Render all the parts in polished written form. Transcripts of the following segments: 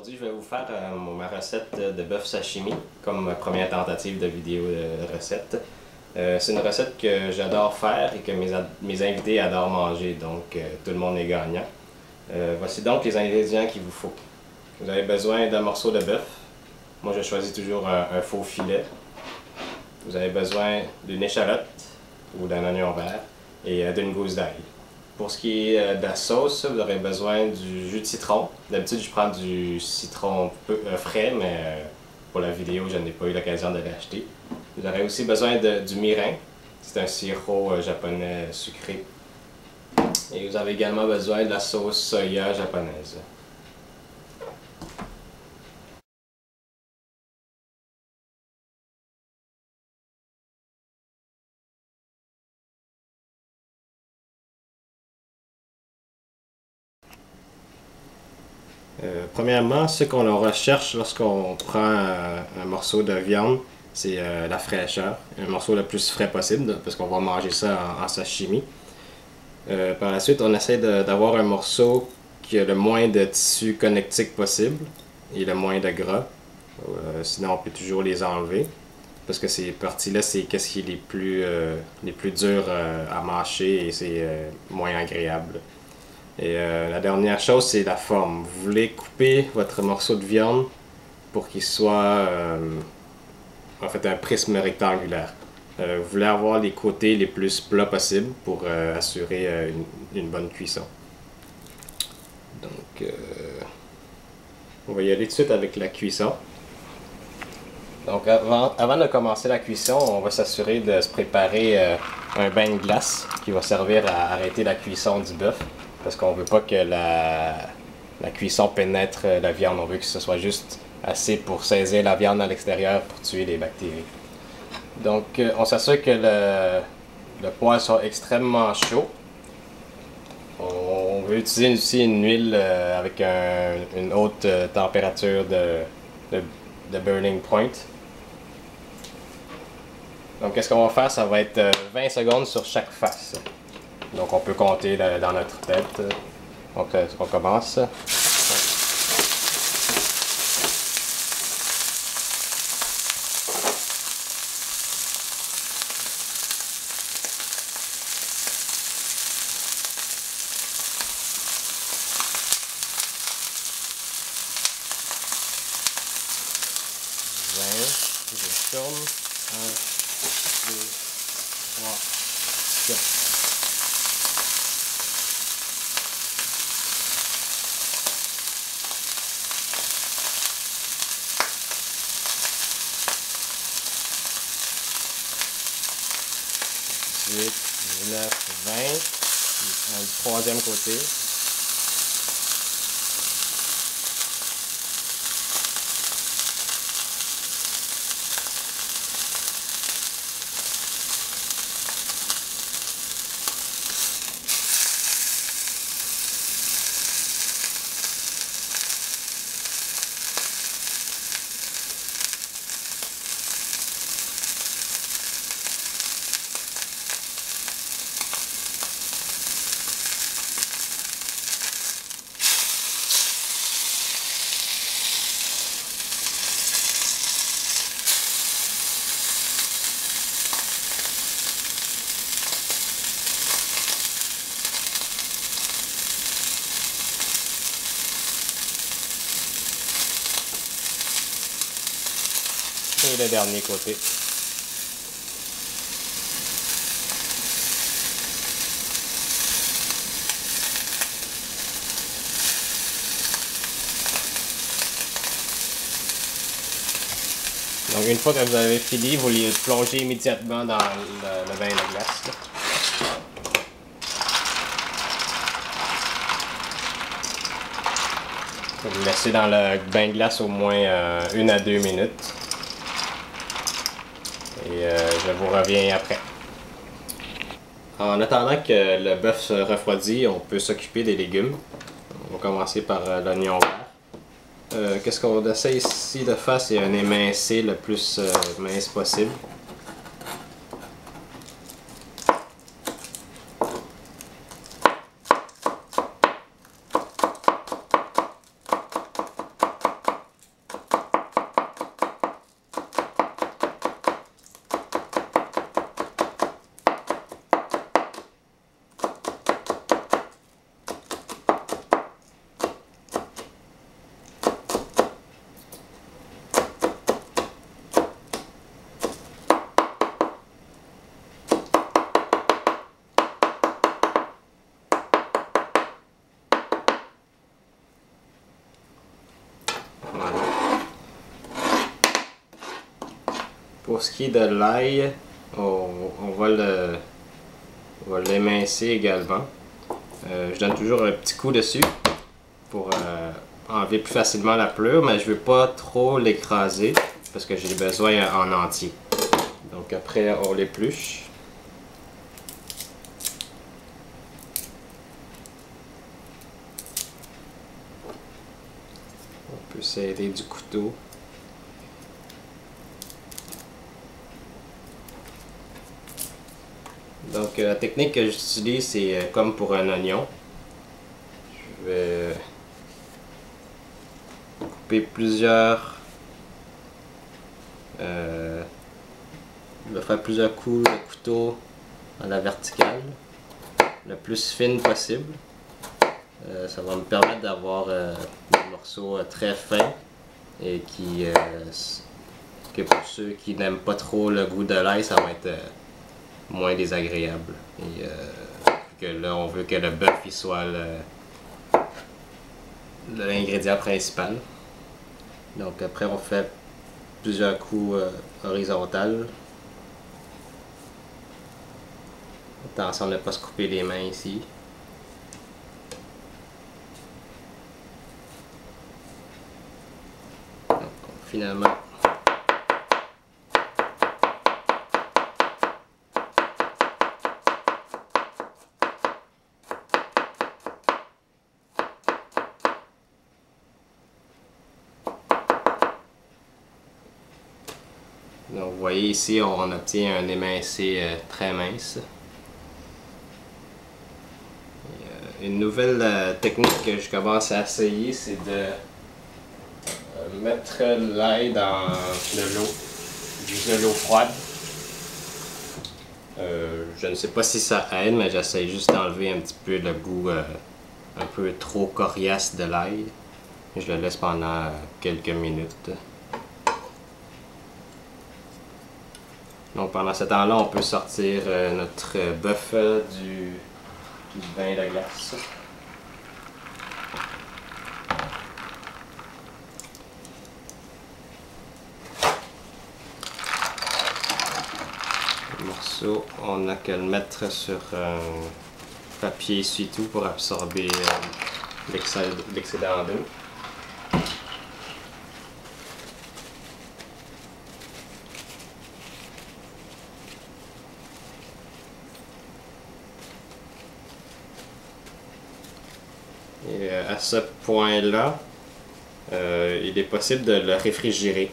Aujourd'hui, je vais vous faire ma recette de bœuf sashimi comme ma première tentative de vidéo de recette. C'est une recette que j'adore faire et que mes invités adorent manger, donc tout le monde est gagnant. Voici donc les ingrédients qu'il vous faut. Vous avez besoin d'un morceau de bœuf. Moi, je choisis toujours un faux filet. Vous avez besoin d'une échalote ou d'un oignon vert et d'une gousse d'ail. Pour ce qui est de la sauce, vous aurez besoin du jus de citron. D'habitude, je prends du citron frais, mais pour la vidéo, je n'ai pas eu l'occasion de l'acheter. Vous aurez aussi besoin du mirin. C'est un sirop japonais sucré. Et vous avez également besoin de la sauce soya japonaise. Premièrement, ce qu'on recherche lorsqu'on prend un morceau de viande, c'est la fraîcheur. Un morceau le plus frais possible, parce qu'on va manger ça en sashimi. Par la suite, on essaie d'avoir un morceau qui a le moins de tissu connectique possible et le moins de gras. Sinon, on peut toujours les enlever, parce que ces parties-là, c'est qu'est-ce qui est les plus durs à mâcher et c'est moins agréable. Et la dernière chose, c'est la forme. Vous voulez couper votre morceau de viande pour qu'il soit en fait un prisme rectangulaire. Vous voulez avoir les côtés les plus plats possibles pour assurer une bonne cuisson. Donc, on va y aller tout de suite avec la cuisson. Donc, avant de commencer la cuisson, on va s'assurer de se préparer un bain de glace qui va servir à arrêter la cuisson du bœuf. Parce qu'on ne veut pas que la cuisson pénètre la viande. On veut que ce soit juste assez pour saisir la viande à l'extérieur pour tuer les bactéries. Donc, on s'assure que le poêle soit extrêmement chaud. On veut utiliser aussi une huile avec une haute température de burning point. Donc, qu'est-ce qu'on va faire? Ça va être 20 secondes sur chaque face. Donc on peut compter dans notre tête. Donc on commence. Je tourne. 1, 2, 3, 4. Du 19, 20, du troisième côté. Et le dernier côté. Donc une fois que vous avez fini, vous les plongez immédiatement dans le bain de glace. Vous le laissez dans le bain de glace au moins 1 à 2 minutes. Et je vous reviens après. En attendant que le bœuf se refroidit, on peut s'occuper des légumes. On va commencer par l'oignon vert. Qu'est-ce qu'on essaie ici de faire? C'est un émincé le plus mince possible. Pour ce qui est de l'ail, on va l'émincer également. Je donne toujours un petit coup dessus pour enlever plus facilement la pelure, mais je ne veux pas trop l'écraser parce que j'ai besoin en entier. Donc après, on l'épluche. On peut s'aider du couteau. Donc la technique que j'utilise, c'est comme pour un oignon. Je vais couper plusieurs... je vais faire plusieurs coups de couteau à la verticale, le plus fine possible. Ça va me permettre d'avoir des morceaux très fins et que pour ceux qui n'aiment pas trop le goût de l'ail, ça va être moins désagréable. Et que là, on veut que le bœuf il soit l'ingrédient principal. Donc après, on fait plusieurs coups horizontaux. Attention de ne pas se couper les mains ici. Donc, finalement, donc vous voyez ici, on obtient un émincé très mince. Une nouvelle technique que je commence à essayer, c'est de mettre l'ail dans de l'eau froide. Je ne sais pas si ça aide, mais j'essaie juste d'enlever un petit peu le goût un peu trop coriace de l'ail. Je le laisse pendant quelques minutes. Donc pendant ce temps-là, on peut sortir notre bœuf du vin de glace. Le morceau, on n'a qu'à le mettre sur un papier essuie-tout pour absorber l'excédent d'eau. Et à ce point-là, il est possible de le réfrigérer.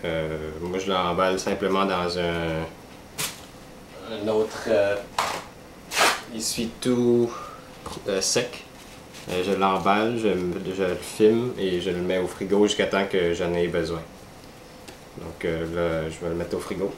Moi, je l'emballe simplement dans un autre essuie-tout sec. Je l'emballe, je le filme et je le mets au frigo jusqu'à temps que j'en ai besoin. Donc là, je vais le mettre au frigo.